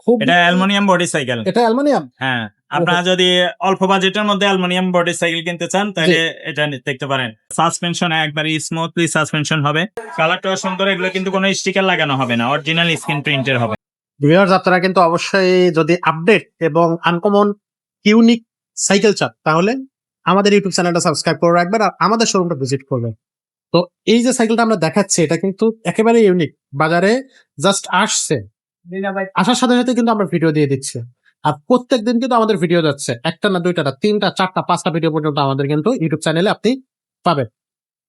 খুব এটা aluminium body cycle. এটা অ্যালুমিনিয়াম। হ্যাঁ, আপনারা যদি অল্প বাজেটের মধ্যে অ্যালুমিনিয়াম বডি সাইকেল কিনতে চান তাহলে এটা দেখতে পারেন। সাসপেনশন একবারে স্মুথলি সাসপেনশন হবে, কালারটাও সুন্দর। এগুলো কিন্তু কোনো স্টিকার লাগানো হবে না, অরিজিনাল স্ক্রিন প্রিন্টের হবে। ভিউয়ার্স, আপনারা কিন্তু অবশ্যই যদি আপডেট এবং আনকমন ইউনিক সাইকেল চান তাহলে আমাদের ইউটিউব চ্যানেলটা সাবস্ক্রাইব করে রাখবেন আর আমাদের শোরুমটা ভিজিট করবেন। তো এই যে সাইকেলটা আমরা দেখাচ্ছি এটা কিন্তু একেবারে ইউনিক, বাজারে জাস্ট আসছে, আসার সাথে সাথে কিন্তু আমরা ভিডিও দিয়ে দিচ্ছি। আর প্রত্যেক দিন কিন্তু আমাদের ভিডিও যাচ্ছে, একটা না দুইটা না তিনটা চারটা পাঁচটা ভিডিও পর্যন্ত আমাদের কিন্তু ইউটিউব চ্যানেলে আপনি পাবেন।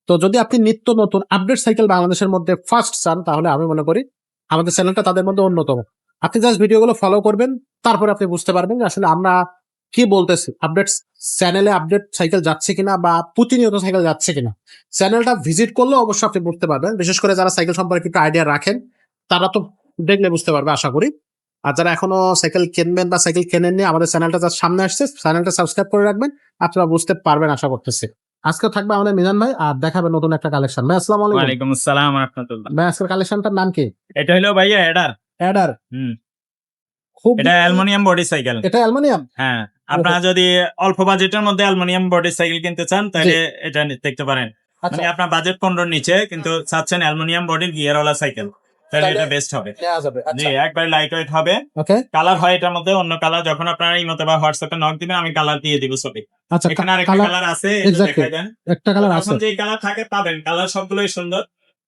তো যদি আপনি নিত্য নতুন আপডেট সাইকেল বাংলাদেশের মধ্যে ফার্স্ট চান তাহলে আমি মনে করি আমাদের চ্যানেলটা তাদের মধ্যে অন্যতম। আপনি জাস্ট ভিডিওগুলো ফলো করবেন, তারপরে আপনি বুঝতে পারবেন যে আসলে আমরা কি বলতেছি, আপডেট চ্যানেলে আপডেট সাইকেল যাচ্ছে কিনা বা প্রতিনিয়ত সাইকেল যাচ্ছে কিনা। চ্যানেলটা ভিজিট করলে অবশ্যই আপনি বুঝতে পারবেন, বিশেষ করে যারা সাইকেল সম্পর্কে একটু আইডিয়া রাখেন তারা তো দেখলে বুঝতে পারবে আশা করি। আর যারা এখনো সাইকেল কিনবেন বা সাইকেল কেনেননি, আমাদের চ্যানেলটা যার সামনে আসছে চ্যানেলটা সাবস্ক্রাইব করে রাখবেন, আপনারা বুঝতে পারবেন আশা করতেছি। আজকে থাকবে আমাদের মিজান ভাই আর দেখাবে নতুন একটা কালেকশন। ভাই আসসালামু আলাইকুম। ওয়ালাইকুম আসসালাম ওয়া রাহমাতুল্লাহ। ভাই আজকের কালেকশনটার নাম কি? এটা হলো ভাইয়া অ্যাডার। অ্যাডার। খুব এটা অ্যালুমিনিয়াম বডি সাইকেল। এটা অ্যালুমিনিয়াম। হ্যাঁ, আপনারা যদি অল্প বাজেটের মধ্যে অ্যালুমিনিয়াম বডি সাইকেল কিনতে চান তাহলে এটা দেখতে পারেন। মানে আপনার বাজেট 15 নিচে কিন্তু চাচ্ছেন অ্যালুমিনিয়াম বডির গিয়ারওয়ালা সাইকেল, তাহলে এটা বেস্ট হবে। জি, একবারে লাইট ওয়েট হবে। ওকে। কালার হয় এটার মধ্যে অন্য কালার, যখন আপনারা ইমোতে বা হোয়াটসঅ্যাপে নক দিবেন আমি কালার দিয়ে দিব ছবি। আচ্ছা, এখানে আরেকটা কালার আছে, এটা দেখাই দেন। একটা কালার আছে, যে কালার থাকে পাবেন, কালার সবগুলোই সুন্দর,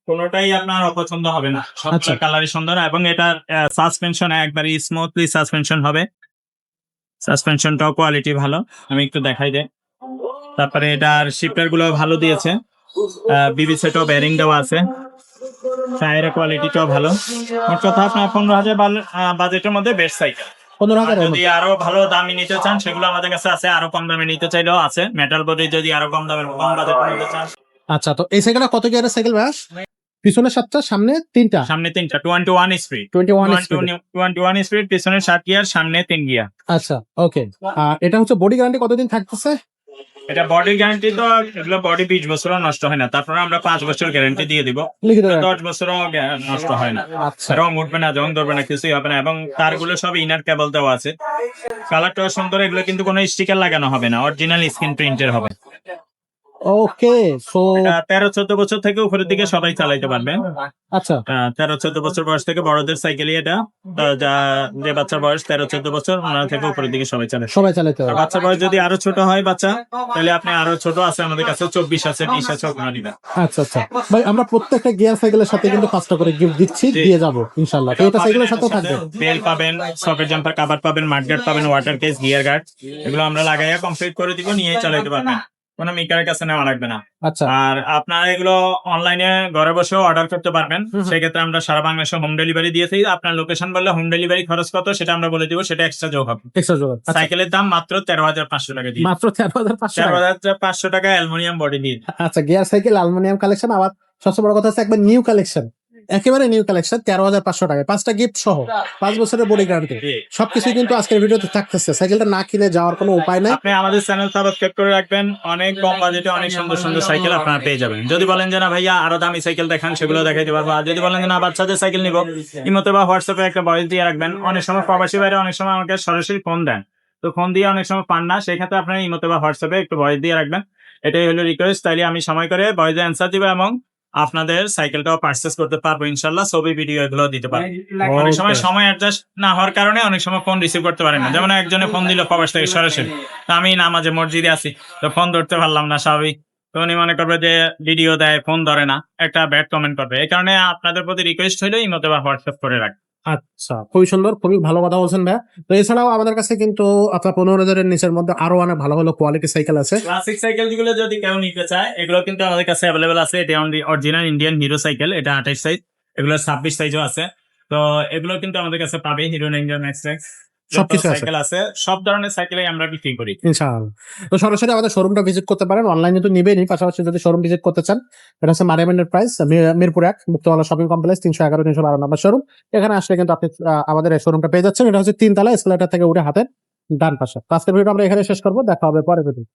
কোনোটাই আপনার অপছন্দ হবে না, সবগুলো কালারই সুন্দর। এবং এটার সাসপেনশন একবারে স্মুথলি সাসপেনশন হবে, সাসপেনশনটাও কোয়ালিটি ভালো। আমি একটু দেখাই দেই। তারপরে এটার শিফটার গুলো ভালো দিয়েছে, বিবি সেটও বেয়ারিং দেওয়া আছে, টায়ারের কোয়ালিটিটাও ভালো। মোট কথা আপনার 15,000 বাজেটের মধ্যে বেস্ট সাইকেল। 15,000 যদি আরো ভালো দামি নিতে চান সেগুলো আমাদের কাছে আছে, আরো কম দামে নিতে চাইলেও আছে। মেটাল বডি যদি আরো কম দামের কম বাজেটে নিতে চান। আচ্ছা, তো এই সাইকেলটা কত গিয়ারের সাইকেল ভাই? পিছনে 7টা, সামনে 3টা। সামনে 3টা, 21 স্পিড। 21 স্পিড, পিছনে 7 গিয়ার, সামনে 3 গিয়ার। আচ্ছা, ওকে। আর এটা হচ্ছে বডি গ্যারান্টি কতদিন থাকতেছে? এটা বডি গ্যারান্টি তো এগুলো বডি 20 বছরও নষ্ট হয় না, তারপরে আমরা 5 বছর গ্যারান্টি দিয়ে দিব, 10 বছরও নষ্ট হয় না। আচ্ছা, রং উঠবে না, জং ধরবে না, কিছুই হবে না। এবং তারগুলো সব ইনার কেবল দেওয়া আছে, কালারটাও সুন্দর। এগুলো কিন্তু কোনো স্টিকার লাগানো হবে না, অরিজিনাল স্ক্রিন প্রিন্টের হবে। ওকে। সো 13-14 বছর থেকে উপরের দিকে সবাই চালাইতে পারবে। আচ্ছা, 13-14 বছর বয়স থেকে বড়দের সাইকেলই এটা। যে বাচ্চার বয়স 13-14 বছর ওনার থেকে উপরের দিকে সবাই চালাতে পারবে। বাচ্চার বয়স যদি আরো ছোট হয় বাচ্চা, তাহলে আপনি আরো ছোট আছে আমাদের কাছে, 24 আছে, 20 আছে, ওখানে দিবেন। আচ্ছা আচ্ছা ভাই, আমরা প্রত্যেকটা গিয়ার সাইকেলের সাথে কিন্তু 5টা করে গিফট দিচ্ছি, দিয়ে যাব ইনশাআল্লাহ। তো এটা সাইকেলের সাথে থাকবে। বেল পাবেন, সকেট জাম্পার কভার পাবেন, মাডগার্ড পাবেন, ওয়াটার কেস, গিয়ার গার্ড, এগুলো আমরা লাগাইয়া কমপ্লিট করে দিব, নিয়ে চালাতে পারবেন, কোনো মেকারের কাছে নেওয়া লাগবে না। আচ্ছা, আর আপনারা এগুলো অনলাইনে ঘরে বসেও অর্ডার করতে পারবেন। সেক্ষেত্রে আমরা সারা বাংলাদেশে হোম ডেলিভারি দিয়েছি। আপনার লোকেশন বললে হোম ডেলিভারি খরচ কত সেটা আমরা বলে দিব, সেটা এক্সট্রা যোগ হবে। সাইকেলের দাম মাত্র 13,500 টাকা দিয়ে, মাত্র 13,500 13,500 টাকা অ্যালুমিনিয়াম বডি দিয়ে। আচ্ছা, গিয়ার সাইকেল অ্যালুমিনিয়াম কালেকশন। আবার সবচেয়ে বড় কথা হচ্ছে একবার নিউ কালেকশন, একেবারে নিউ কালেকশন, 13,500 টাকায় 5টা গিফট সহ 5 বছরের বডি গ্যারান্টি সবকিছু কিন্তু আজকের ভিডিওতে থাকতেছে। সাইকেলটা না কিনে যাওয়ার কোনো উপায় নাই। আপনি আমাদের চ্যানেল সাবস্ক্রাইব করে রাখবেন, অনেক কম বাজেটে অনেক সুন্দর সুন্দর সাইকেল আপনারা পেয়ে যাবেন। যদি বলেন যে না ভাইয়া আরো দামি সাইকেল দেখান, সেগুলো দেখাইতে পারবো। আর যদি বলেন যে না বাচ্চাদের সাইকেল নিবো, ইমোতে বা হোয়াটসঅ্যাপে একটা ভয়েস দিয়ে রাখবেন। অনেক সময় প্রবাসী বাইরে অনেক সময় আমাকে সরাসরি ফোন দেন, তো ফোন দিয়ে অনেক সময় পান না, সেই ক্ষেত্রে আপনারা ইমোতে বা হোয়াটসঅ্যাপে একটু ভয়েস দিয়ে রাখবেন। এটাই হলো রিকোয়েস্ট, তাইলে আমি সময় করে ভয়েসে অ্যান্সার দিব এবং আপনাদের সাইকেলটাও পারচেজ করতে পারবো ইনশাল্লাহ। ছবি ভিডিও এগুলো দিতে পারবো। অনেক সময় অ্যাডজাস্ট না হওয়ার কারণে অনেক সময় ফোন রিসিভ করতে পারেন না। যেমন একজনে ফোন দিল প্রবাস থেকে সরাসরি, তো আমি নামাজে মসজিদে আছি, তো ফোন ধরতে পারলাম না, স্বাভাবিক। তো উনি মনে করবে যে ভিডিও দেয় ফোন ধরে না, একটা ব্যাড কমেন্ট করবে। এই কারণে আপনাদের প্রতি রিকোয়েস্ট হইলো ইমোতে বা হোয়াটসঅ্যাপ করে রাখ। আচ্ছা, খুবই সুন্দর, খুবই ভালো কথা বলছেন ভাই। তো এছাড়াও আমাদের কাছে কিন্তু আপনার 15,000-এর নিচের মধ্যে আরো অনেক ভালো ভালো কোয়ালিটি সাইকেল আছে। ক্লাসিক সাইকেল যেগুলো যদি কেউ নিতে চায় এগুলো কিন্তু আমাদের কাছে অ্যাভেলেবল আছে। এটা অরিজিনাল ইন্ডিয়ান হিরো সাইকেল, এটা 28 সাইজ, এগুলো 26 সাইজও আছে। তো এগুলো কিন্তু আমাদের কাছে পাবে, হিরো রেঞ্জার ম্যাক্স সবকিছু সাইকেল আছে, সব ধরনের সাইকেলই আমরা বিক্রি করি ইনশাআল্লাহ। তো সরাসরি আমাদের শোরুমটা ভিজিট করতে পারেন, অনলাইনে তো নিবেনই, পাশাপাশি যদি শোরুম ভিজিট করতে চান, এটা হচ্ছে মারিয়ামেন্টের প্রাইস, মিরপুর 1 মুক্তমালা শপিং কমপ্লেক্স, 311-312 নম্বর শোরুম। এখানে আসলে কিন্তু আপনি আমাদের এই শোরুমটা পেয়ে যাচ্ছেন। এটা হচ্ছে 3 তলা, এসকেলেটর থেকে উঠে হাতের ডান পাশে। আজকের ভিডিওটা আমরা এখানে শেষ করবো, দেখা হবে পরের ভিডিও।